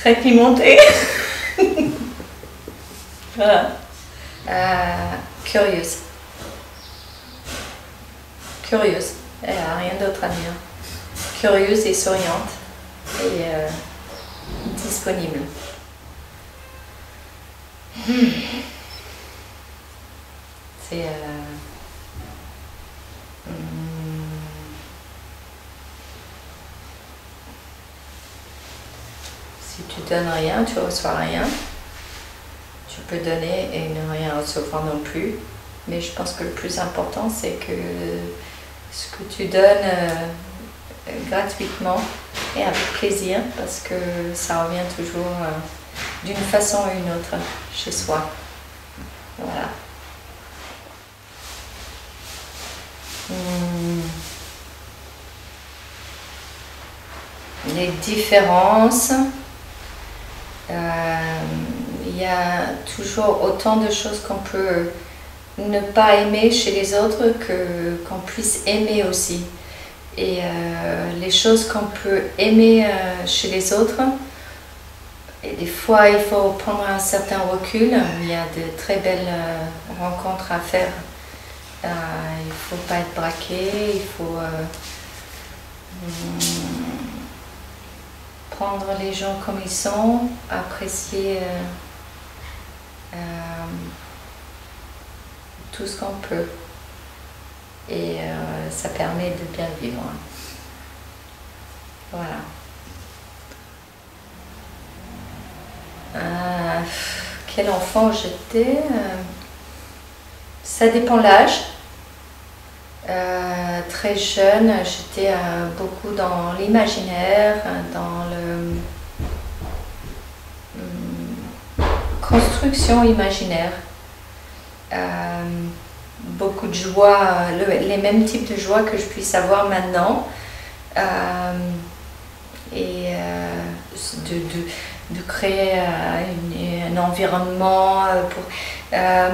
très pimenté. Voilà. Curieuse. Curieuse. Elle n'a rien d'autre à dire. Curieuse et souriante. Et disponible. C'est... si tu donnes rien, tu reçois rien. Tu peux donner et ne rien recevoir non plus. Mais je pense que le plus important, c'est que ce que tu donnes gratuitement et avec plaisir, parce que ça revient toujours d'une façon ou une autre chez soi. Voilà. Les différences, il y a toujours autant de choses qu'on peut ne pas aimer chez les autres qu'on puisse aimer aussi. Et les choses qu'on peut aimer chez les autres, et des fois il faut prendre un certain recul. Il y a de très belles rencontres à faire. Il ne faut pas être braqué, il faut prendre les gens comme ils sont, apprécier tout ce qu'on peut. Et ça permet de bien vivre. Voilà. Quel enfant j'étais, ça dépend l'âge. Très jeune, j'étais beaucoup dans l'imaginaire, dans le construction imaginaire. Beaucoup de joie, les mêmes types de joie que je puisse avoir maintenant. Et de créer un environnement pour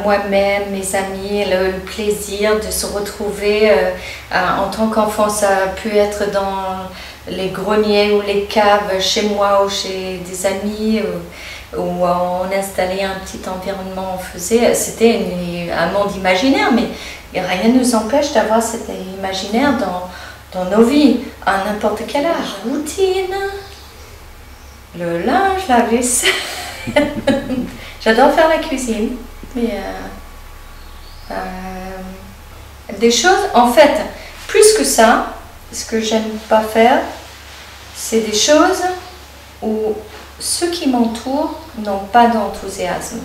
moi-même, mes amis, le plaisir de se retrouver en tant qu'enfant. Ça a pu être dans les greniers ou les caves chez moi ou chez des amis, où on installait un petit environnement, c'était un monde imaginaire, mais rien ne nous empêche d'avoir cet imaginaire dans nos vies, à n'importe quel âge. Routine, le linge, la vaisselle. J'adore faire la cuisine, mais des choses, en fait, plus que ça, ce que j'aime pas faire, c'est des choses où ceux qui m'entourent n'ont pas d'enthousiasme.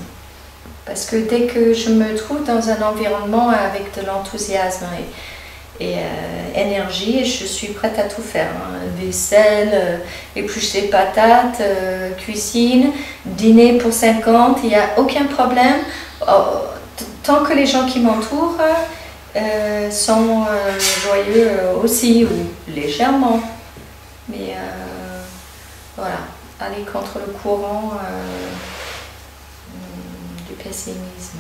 Parce que dès que je me trouve dans un environnement avec de l'enthousiasme et énergie, je suis prête à tout faire. Vaisselle, éplucher des patates, cuisine, dîner pour 50, il n'y a aucun problème. Tant que les gens qui m'entourent sont joyeux aussi, ou légèrement. Mais voilà, aller contre le courant du pessimisme.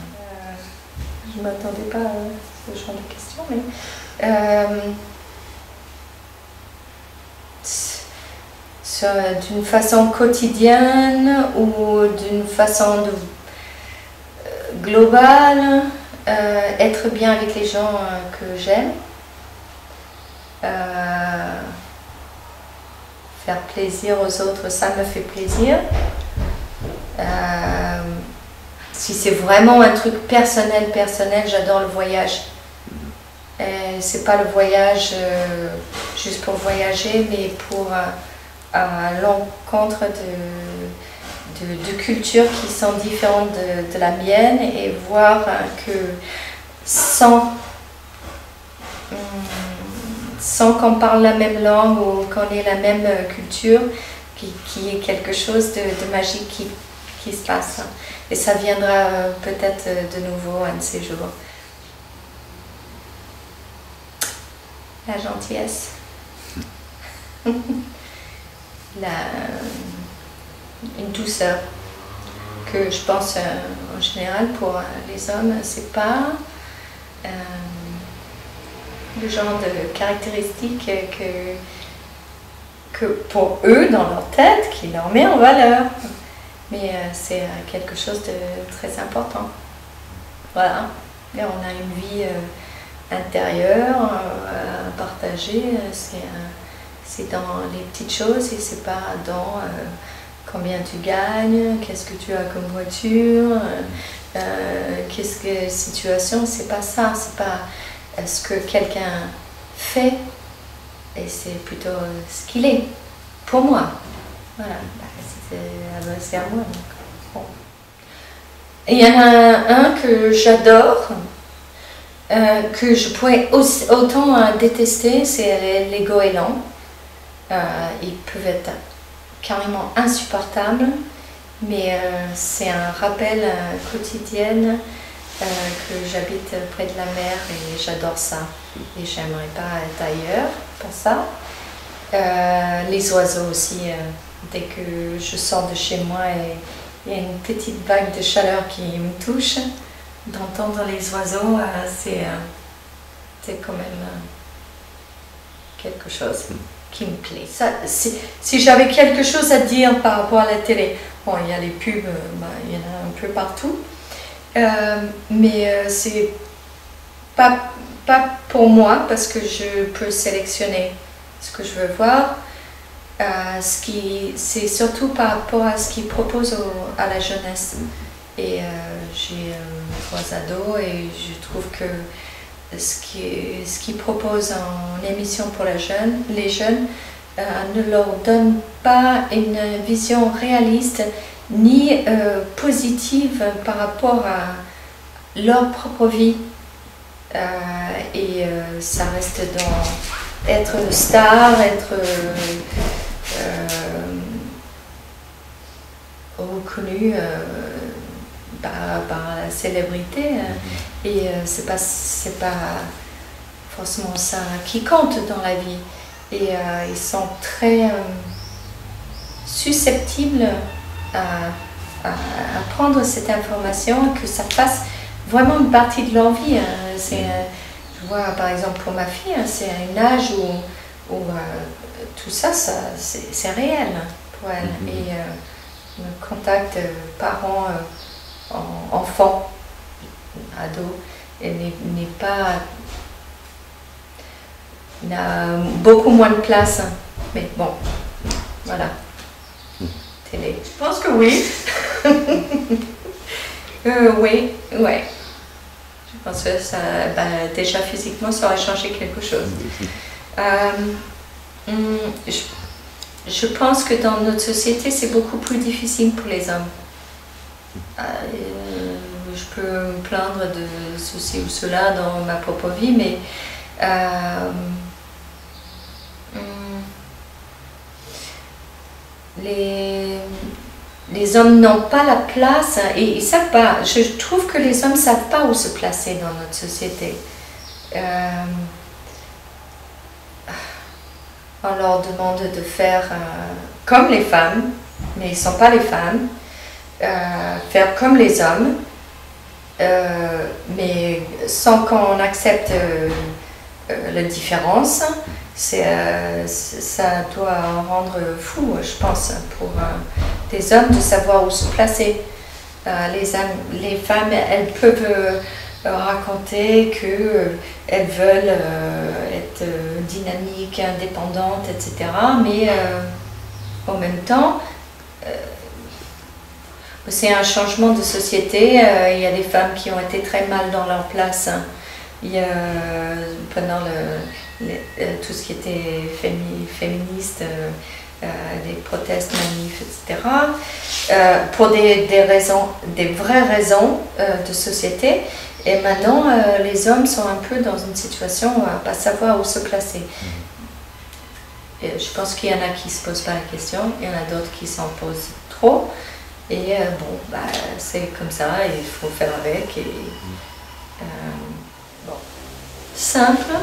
Je ne m'attendais pas à ce genre de questions, mais d'une façon quotidienne ou d'une façon globale, être bien avec les gens que j'aime, faire plaisir aux autres, ça me fait plaisir. Si c'est vraiment un truc personnel, j'adore le voyage. C'est pas le voyage juste pour voyager, mais pour l'encontre de cultures qui sont différentes de la mienne, et voir que sans qu'on parle la même langue ou qu'on ait la même culture, qu'il y ait quelque chose de magique qui se passe. Et ça viendra peut-être de nouveau un de ces jours. La gentillesse. Une douceur que je pense en général pour les hommes, c'est pas le genre de caractéristiques que pour eux, dans leur tête, qui leur met en valeur. Mais c'est quelque chose de très important. Voilà. Et on a une vie intérieure à partager. C'est dans les petites choses et c'est pas dans combien tu gagnes, qu'est-ce que tu as comme voiture, qu'est-ce que situation. C'est pas ça. C'est pas ce que quelqu'un fait. Et c'est plutôt ce qu'il est, pour moi. Voilà, c'est à moi. Donc. Bon. Et il y en a un que j'adore, que je pourrais autant détester, c'est les goélands. Ils peuvent être carrément insupportables, mais c'est un rappel quotidien que j'habite près de la mer et j'adore ça. Et j'aimerais pas être ailleurs pour ça. Les oiseaux aussi, dès que je sors de chez moi et il y a une petite vague de chaleur qui me touche, d'entendre les oiseaux, c'est quand même quelque chose qui me plaît. Ça, si j'avais quelque chose à dire par rapport à la télé, bon, il y a les pubs, il y en a un peu partout. Mais c'est pas pour moi parce que je peux sélectionner ce que je veux voir. C'est surtout par rapport à ce qu'ils proposent à la jeunesse. Et j'ai 3 ados et je trouve que ce qu'ils proposent en émission pour les jeunes ne leur donne pas une vision réaliste ni positive par rapport à leur propre vie. Et ça reste dans être star, être reconnu par la célébrité. Et c'est pas forcément ça qui compte dans la vie. Et ils sont très susceptibles à prendre cette information, que ça fasse vraiment une partie de leur vie. Je vois par exemple pour ma fille, c'est un âge où tout ça, c'est réel pour elle. Et le contact parents, enfants, ados, n'est pas, n'a beaucoup moins de place. Mais bon, voilà. Télé. Je pense que oui. Oui, ouais. Je pense que ça, déjà physiquement, ça aurait changé quelque chose. Je pense que dans notre société, c'est beaucoup plus difficile pour les hommes. Je peux me plaindre de ceci ou cela dans ma propre vie, mais les hommes n'ont pas la place et ils ne savent pas. Je trouve que les hommes ne savent pas où se placer dans notre société. On leur demande de faire comme les femmes, mais ils ne sont pas les femmes. Faire comme les hommes, mais sans qu'on accepte la différence. Ça doit rendre fou, je pense, pour des hommes de savoir où se placer. Les femmes, elles peuvent raconter qu'elles veulent être dynamiques, indépendantes, etc. Mais en même temps, c'est un changement de société. Il y a des femmes qui ont été très mal dans leur place. Il y a, pendant tout ce qui était féministe, des protestes, manifs, etc. Pour des raisons, des vraies raisons de société. Et maintenant, les hommes sont un peu dans une situation à ne pas savoir où se placer. Et je pense qu'il y en a qui ne se posent pas la question, il y en a d'autres qui s'en posent trop. Et bon, c'est comme ça, il faut faire avec. Et, bon. Simple.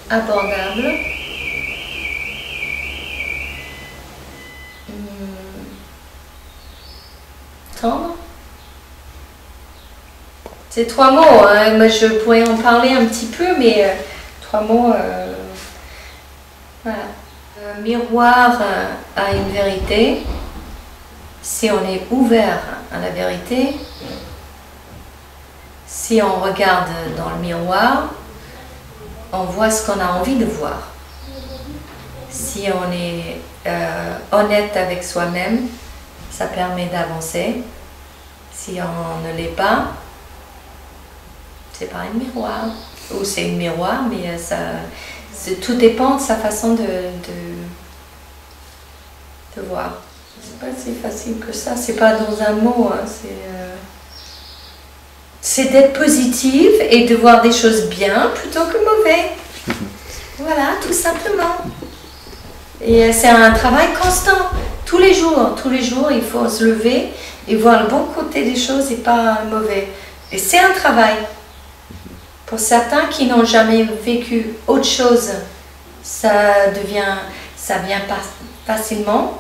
Abordable. Tendre. C'est 3 mots, hein. Moi je pourrais en parler un petit peu, mais 3 mots, voilà. Un miroir a une vérité. Si on est ouvert à la vérité, si on regarde dans le miroir, on voit ce qu'on a envie de voir. Si on est honnête avec soi-même, ça permet d'avancer. Si on ne l'est pas, c'est pas un miroir. Ou c'est un miroir, mais tout dépend de sa façon de voir. C'est pas si facile que ça, c'est pas dans un mot, hein. C'est d'être positive et de voir des choses bien plutôt que mauvais. Voilà, tout simplement. Et c'est un travail constant, tous les jours il faut se lever et voir le bon côté des choses et pas le mauvais. Et c'est un travail. Pour certains qui n'ont jamais vécu autre chose, ça vient pas facilement.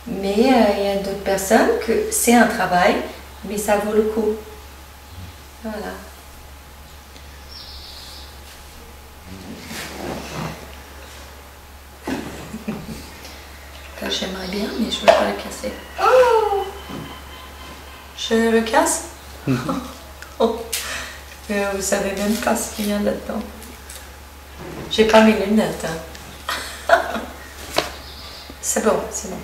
Mais il y a d'autres personnes que c'est un travail, mais ça vaut le coup. Voilà. J'aimerais bien, mais je ne veux pas le casser. Oh! Je le casse? Oh. Vous savez même pas ce qu'il y a là-dedans. J'ai pas mes lunettes. Hein. C'est bon, c'est bon.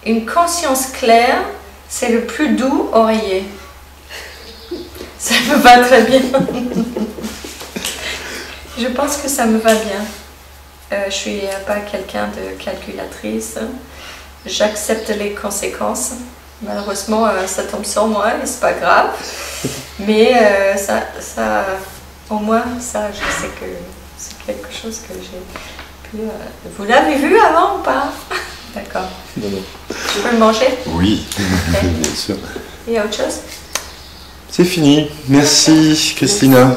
Une conscience claire, c'est le plus doux oreiller. Ça me va très bien. Je pense que ça me va bien. Je suis pas quelqu'un de calculatrice. J'accepte les conséquences. Malheureusement, ça tombe sur moi et c'est pas grave. Mais au moins, ça, je sais que c'est quelque chose que j'ai pu... Vous l'avez vu avant ou pas? D'accord. Non, non. Tu peux le manger? Oui, okay. Bien sûr. Il y a autre chose? C'est fini. Merci, Christina.